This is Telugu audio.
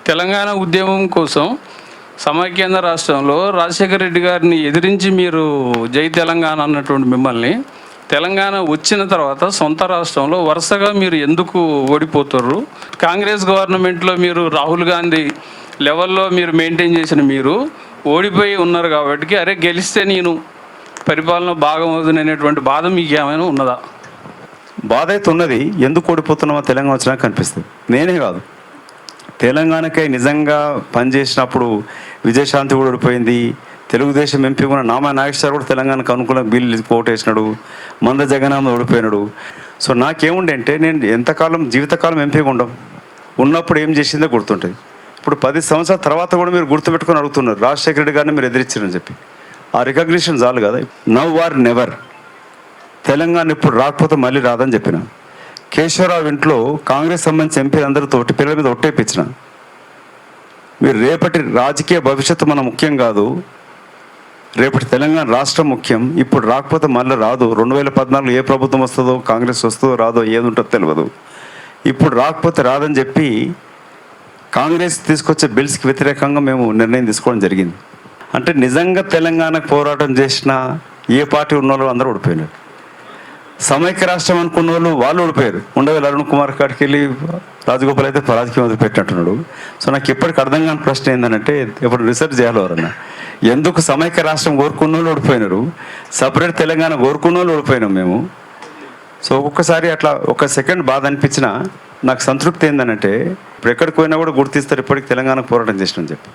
తెలంగాణ ఉద్యమం కోసం సమైక్యాంధ్ర రాష్ట్రంలో రాజశేఖర రెడ్డి గారిని ఎదిరించి మీరు జై తెలంగాణ అన్నటువంటి మిమ్మల్ని తెలంగాణ వచ్చిన తర్వాత సొంత రాష్ట్రంలో వరుసగా మీరు ఎందుకు ఓడిపోతారు? కాంగ్రెస్ గవర్నమెంట్లో మీరు రాహుల్ గాంధీ లెవెల్లో మీరు మెయింటైన్ చేసిన మీరు ఓడిపోయి ఉన్నారు కాబట్టి అరే గెలిస్తే నేను పరిపాలన భాగమవుతుంది అనేటువంటి బాధ మీకు ఏమైనా ఉన్నదా? బాధ అయితే ఉన్నది. ఎందుకు ఓడిపోతున్నామో తెలంగాణ వచ్చినా కనిపిస్తుంది. నేనే కాదు, తెలంగాణకై నిజంగా పనిచేసినప్పుడు విజయశాంతి కూడా ఓడిపోయింది. తెలుగుదేశం ఎంపీ కూడా నామా నాగేశ్వర కూడా తెలంగాణకు అనుకూలంగా బిల్లు ఓటేసినాడు. మంద జగనాథ్ ఓడిపోయినాడు. సో నాకేముండే అంటే నేను ఎంతకాలం జీవితకాలం ఎంపీగా ఉన్నప్పుడు ఏం చేసిందో గుర్తుంటుంది. ఇప్పుడు 10 సంవత్సరాల తర్వాత కూడా మీరు గుర్తుపెట్టుకొని అడుగుతున్నారు రాజశేఖర రెడ్డి గారిని మీరు ఎదిరించారని చెప్పి. ఆ రికగ్నిషన్ చాలు కదా. Now are never. తెలంగాణ ఇప్పుడు రాకపోతే మళ్ళీ రాదని చెప్పిన. కేశవరావు ఇంట్లో కాంగ్రెస్ సంబంధించిన ఎంపీలు అందరితో పిల్లల మీద ఒట్టేపించిన. మీరు రేపటి రాజకీయ భవిష్యత్తు మన ముఖ్యం కాదు, రేపటి తెలంగాణ రాష్ట్రం ముఖ్యం. ఇప్పుడు రాకపోతే మళ్ళీ రాదు. 2014 ఏ ప్రభుత్వం వస్తుందో, కాంగ్రెస్ వస్తుందో రాదో, ఏది ఉంటుందో తెలియదు. ఇప్పుడు రాకపోతే రాదని చెప్పి కాంగ్రెస్ తీసుకొచ్చే బిల్స్కి వ్యతిరేకంగా మేము నిర్ణయం తీసుకోవడం జరిగింది. అంటే నిజంగా తెలంగాణకు పోరాటం చేసిన ఏ పార్టీ ఉన్న వాళ్ళు అందరూ ఓడిపోయినారు. సమైక్య రాష్ట్రం అనుకున్న వాళ్ళు ఓడిపోయారు. ఉండవేళ అరుణ్ కుమార్ కాడికి వెళ్ళి రాజగోపాల్ అయితే రాజకీయం వదిలిపెట్టినట్టున్నాడు. సో నాకు ఇప్పటికి అర్థం కాని ప్రశ్న ఏంటంటే, ఇప్పుడు రీసెర్చ్ చేయాలి ఎవరన్నా, ఎందుకు సమైక్య రాష్ట్రం కోరుకున్న వాళ్ళు ఓడిపోయినారు, సపరేట్ తెలంగాణ కోరుకున్న వాళ్ళు ఓడిపోయినాం మేము. సో ఒక్కొక్కసారి అట్లా ఒక సెకండ్ బాధ అనిపించినా నాకు సంతృప్తి ఏంటంటే, ఇప్పుడు ఎక్కడికి పోయినా కూడా గుర్తిస్తారు ఇప్పటికి తెలంగాణ పోరాటం చేసినని చెప్పి.